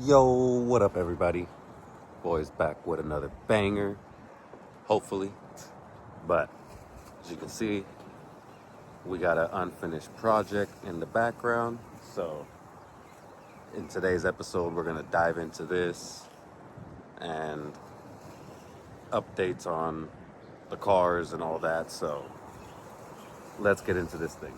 Yo, what up, everybody? Boys back with another banger, hopefully. But as you can see, we got an unfinished project in the background. So, in today's episode, we're going to dive into this and updates on the cars and all that. So, let's get into this thing.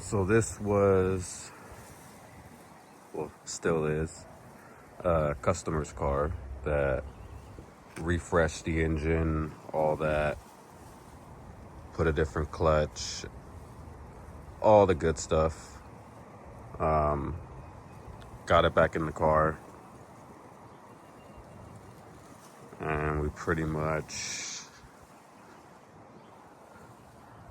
So, this was, well, still is, a customer's car that refreshed the engine, all that, put a different clutch, all the good stuff. Got it back in the car, and we pretty much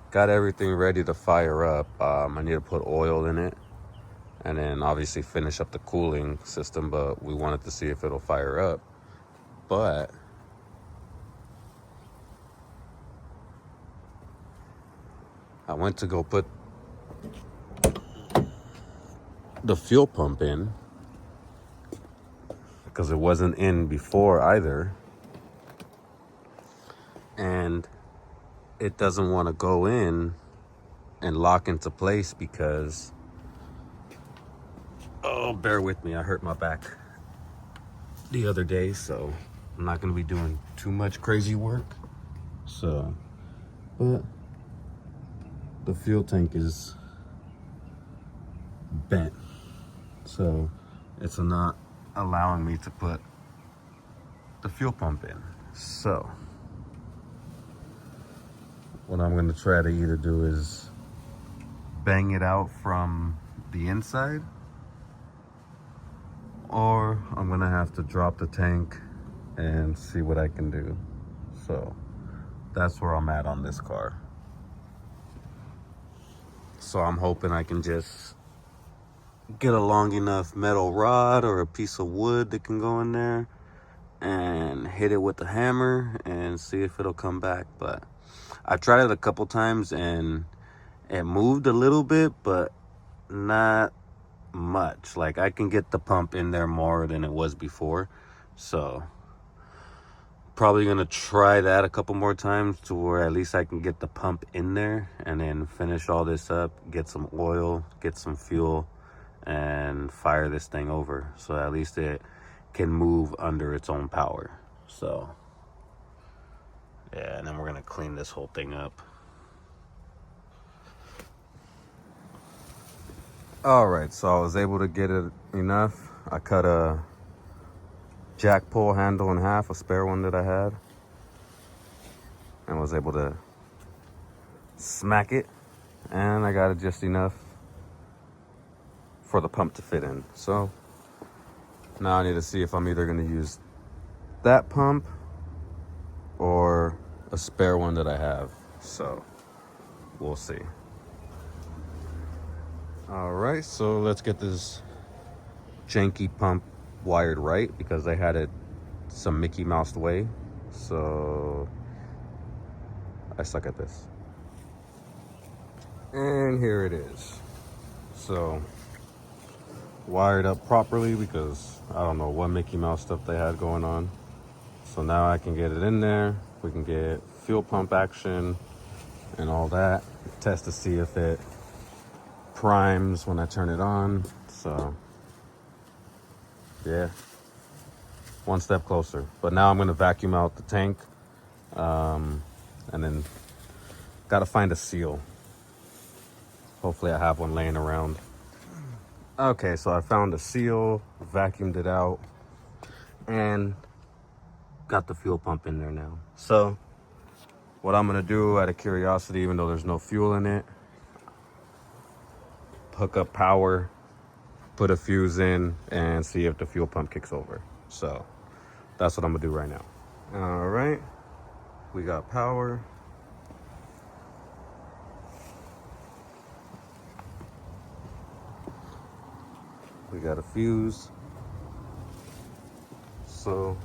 got everything ready to fire up. I need to put oil in it and then obviously finish up the cooling system, but we wanted to see if it'll fire up. But I went to go put the fuel pump in because it wasn't in before either, and it doesn't want to go in and lock into place because, oh, bear with me, I hurt my back the other day, so I'm not going to be doing too much crazy work. So, but the fuel tank is bent, so it's not allowing me to put the fuel pump in. So what I'm going to try to either do is bang it out from the inside, or I'm going to have to drop the tank and see what I can do. So that's where I'm at on this car. So I'm hoping I can just get a long enough metal rod or a piece of wood that can go in there and hit it with the hammer and see if it'll come back. But I tried it a couple times and it moved a little bit, but not much. Like, I can get the pump in there more than it was before. So probably gonna try that a couple more times to where at least I can get the pump in there and then finish all this up, get some oil, get some fuel, and fire this thing over so at least it can move under its own power. So yeah, and then we're gonna clean this whole thing up. All right, so I was able to get it enough. I cut a jack pull handle in half, a spare one that I had, and was able to smack it, and I got it just enough for the pump to fit in. So now I need to see if I'm either going to use that pump or a spare one that I have. So we'll see. All right, so let's get this janky pump wired right because I had it some Mickey Mouse way. So I suck at this. And here it is. So wired up properly because I don't know what Mickey Mouse stuff they had going on. So now I can get it in there. We can get fuel pump action and all that. Test to see if it primes when I turn it on. So yeah, one step closer. But now I'm gonna vacuum out the tank, and then gotta find a seal. Hopefully I have one laying around. Okay, so I found a seal, vacuumed it out, and got the fuel pump in there now. So what I'm gonna do, out of curiosity, even though there's no fuel in it, hook up power, put a fuse in, and see if the fuel pump kicks over. So that's what I'm gonna do right now. All right, we got power. We got a fuse. So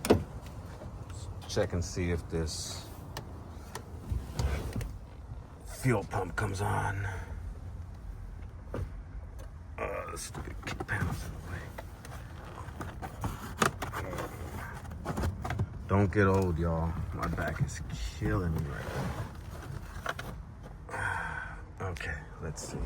let's check and see if this fuel pump comes on. the stupid kick panels in the way. Don't get old, y'all. My back is killing me right now. Okay, let's see.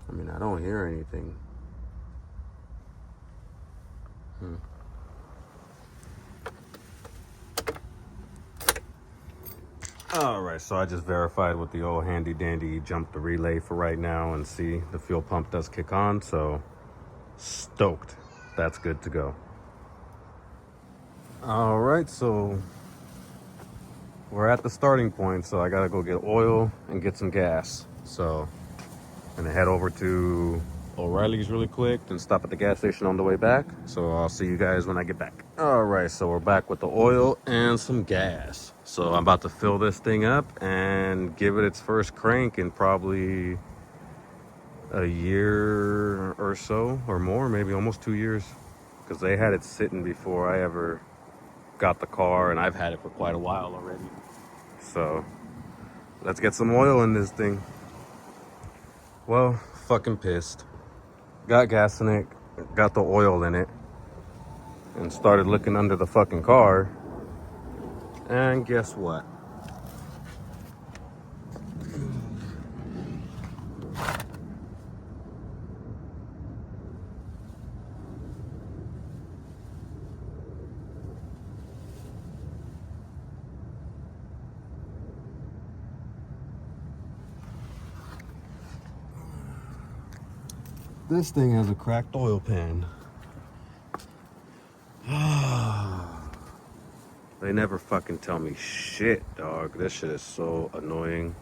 I mean, I don't hear anything. All right, so I just verified with the old handy dandy jump the relay for right now, and see the fuel pump does kick on, so stoked. That's good to go. All right, so we're at the starting point, so I gotta go get oil and get some gas. So I'm gonna head over to O'Reilly's really quick, then stop at the gas station on the way back. So I'll see you guys when I get back. All right, so we're back with the oil and some gas. So I'm about to fill this thing up and give it its first crank in probably a year or so, or more, maybe almost 2 years, because they had it sitting before I ever got the car, and I've had it for quite a while already. So let's get some oil in this thing. Well, fucking pissed. Got gas in it, got the oil in it, and started looking under the fucking car. And guess what? This thing has a cracked oil pan. They never fucking tell me shit, dog. This shit is so annoying.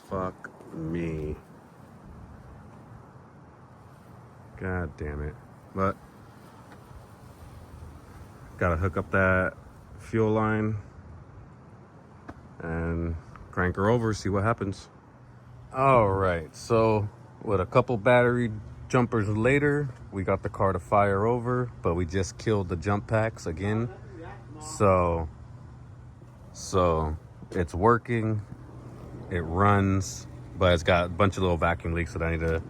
Fuck me. God damn it. But gotta hook up that fuel line and crank her over, see what happens. All right, so with a couple battery jumpers later, we got the car to fire over, but we just killed the jump packs again. So it's working, it runs, but it's got a bunch of little vacuum leaks that I need to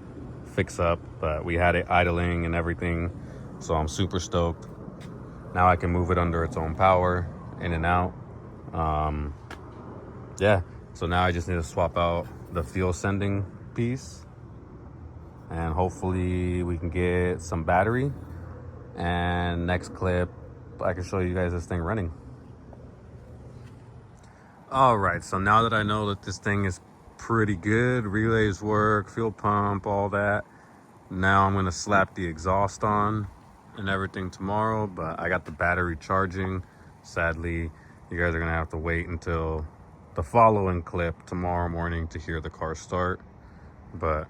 fix up. But we had it idling and everything, so I'm super stoked. Now I can move it under its own power, in and out. Yeah, so now I just need to swap out the fuel sending piece, and hopefully we can get some battery, and next clip I can show you guys this thing running. All right, so now that I know that this thing is pretty good, relays work, fuel pump, all that, now I'm gonna slap the exhaust on and everything tomorrow. But I got the battery charging. Sadly, you guys are gonna have to wait until the following clip tomorrow morning to hear the car start. But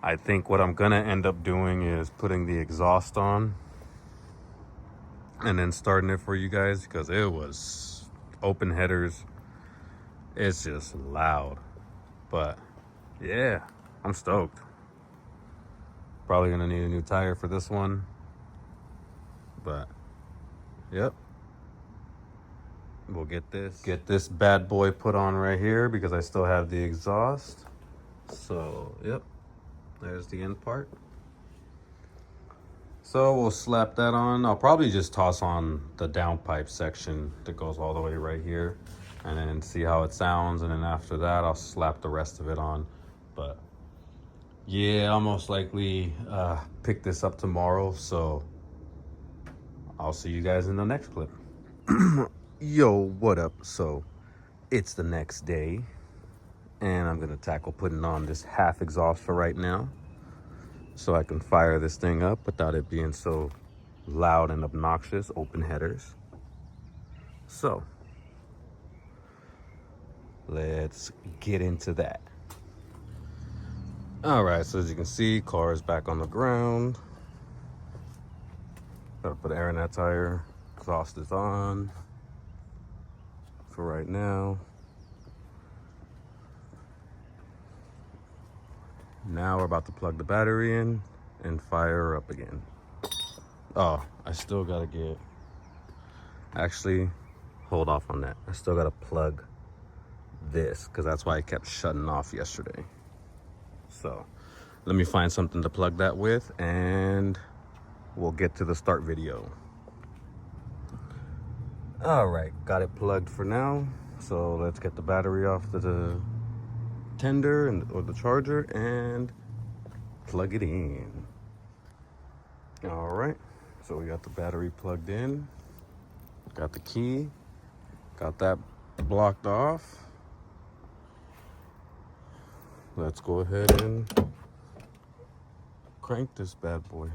I think what I'm gonna end up doing is putting the exhaust on and then starting it for you guys, because it was open headers. It's just loud. But yeah, I'm stoked. Probably gonna need a new tire for this one. But yep. We'll get this bad boy put on right here, because I still have the exhaust. So yep, there's the end part. So we'll slap that on. I'll probably just toss on the downpipe section that goes all the way right here, and then see how it sounds, and then after that I'll slap the rest of it on. But yeah, I'll most likely pick this up tomorrow, so I'll see you guys in the next clip. Yo, what up? So it's the next day, and I'm gonna tackle putting on this half exhaust for right now, so I can fire this thing up without it being so loud and obnoxious, open headers. So let's get into that. All right, so as you can see, car is back on the ground. Gotta put air in that tire. Exhaust is on for right now. Now we're about to plug the battery in and fire her up again. Oh, I still gotta get, actually, hold off on that. I still gotta plug this because that's why it kept shutting off yesterday. So let me find something to plug that with and we'll get to the start video. All right, got it plugged for now. So let's get the battery off the tender or the charger and plug it in. All right, so we got the battery plugged in, got the key, got that blocked off. Let's go ahead and crank this bad boy.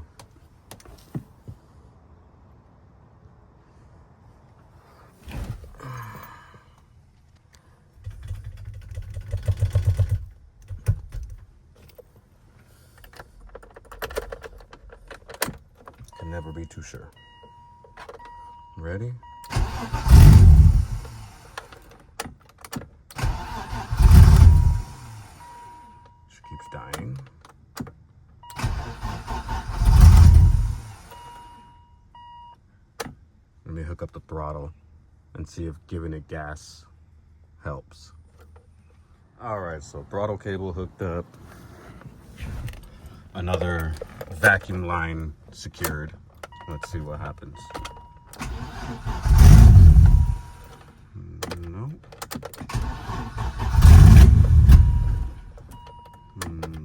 Can never be too sure. Ready? She keeps dying. Let me hook up the throttle and see if giving it gas helps. All right, so throttle cable hooked up. Another vacuum line secured. Let's see what happens. No. No.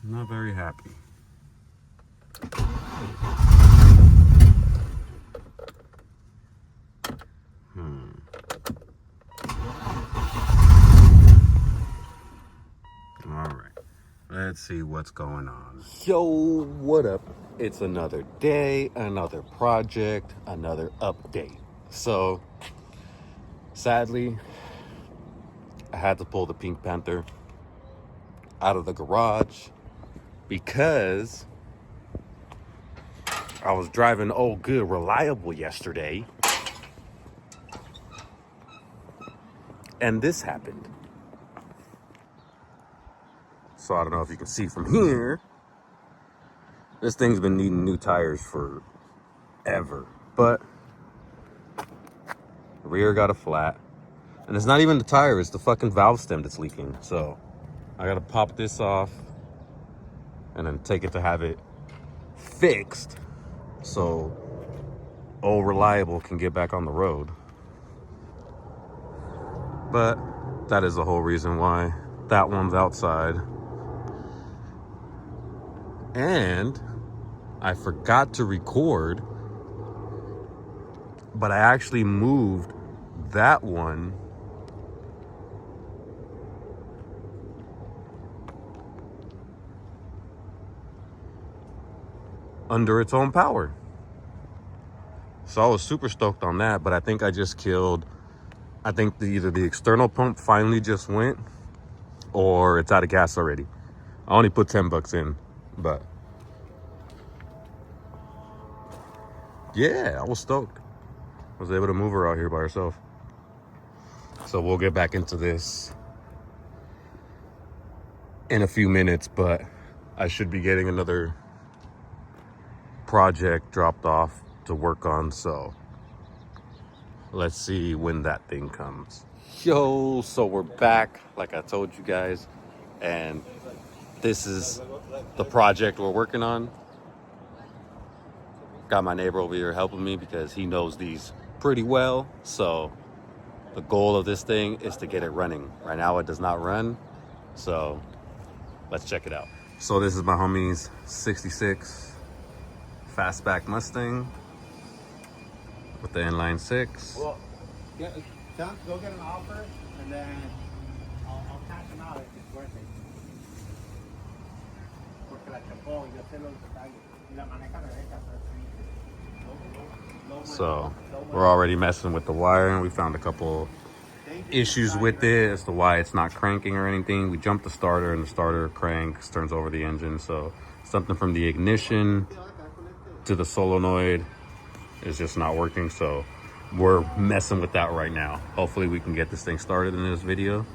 Not very happy. All right, let's see what's going on. Yo, what up? It's another day, another project, another update. So, sadly, I had to pull the Pink Panther out of the garage because I was driving old good reliable yesterday and this happened. So I don't know if you can see from here, this thing's been needing new tires forever, but the rear got a flat, and it's not even the tire, it's the fucking valve stem that's leaking. So I gotta pop this off and then take it to have it fixed so old reliable can get back on the road. But that is the whole reason why that one's outside. And I forgot to record, but I actually moved that one under its own power. So I was super stoked on that, but I think I just killed, I think either the external pump finally just went or it's out of gas already. I only put 10 bucks in, but yeah, I was stoked. I was able to move her out here by herself. So we'll get back into this in a few minutes, but I should be getting another project dropped off to work on, so let's see when that thing comes. Yo, so we're back, like I told you guys, and this is the project we're working on. Got my neighbor over here helping me because he knows these pretty well. So the goal of this thing is to get it running. Right now it does not run, so let's check it out. So this is my homie's 66 Fastback Mustang with the inline 6. Well, go get an offer, and then I'll cash them out if it's worth it. Porque la chocó, yo sé los detalles. Y la maneja derecha, pero So we're already messing with the wire, and we found a couple issues with it as to why it's not cranking or anything. We jumped the starter, and the starter cranks, turns over the engine. So something from the ignition to the solenoid is just not working, so we're messing with that right now. Hopefully we can get this thing started in this video.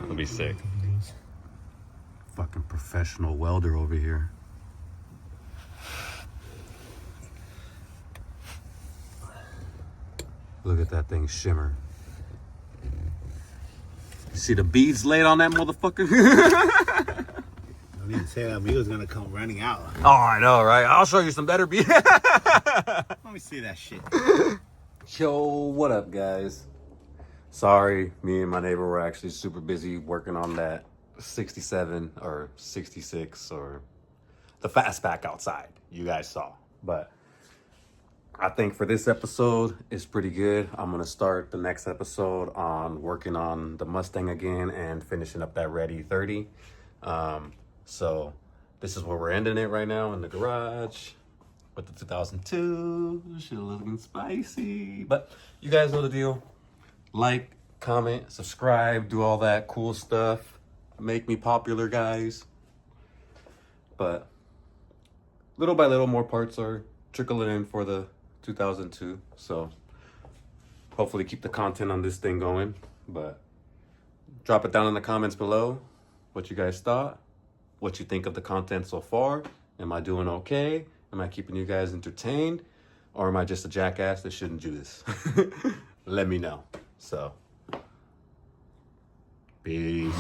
It'll be sick. Fucking professional welder over here. Look at that thing shimmer. You see the beads laid on that motherfucker? Don't even say that. Amigo's gonna come running out. Oh, I know, right? I'll show you some better beads. Let me see that shit. Yo, what up, guys? Sorry, me and my neighbor were actually super busy working on that 67 or 66 or the fastback outside. You guys saw. But I think for this episode, it's pretty good. I'm going to start the next episode on working on the Mustang again and finishing up that Red E30. So this is where we're ending it right now in the garage with the 2002. Shit looking spicy. But you guys know the deal. Like, comment, subscribe, do all that cool stuff. Make me popular, guys. But little by little, more parts are trickling in for the 2002. So hopefully keep the content on this thing going. But drop it down in the comments below what you guys thought, what you think of the content so far. Am I doing okay? Am I keeping you guys entertained? Or am I just a jackass that shouldn't do this? Let me know. So, peace.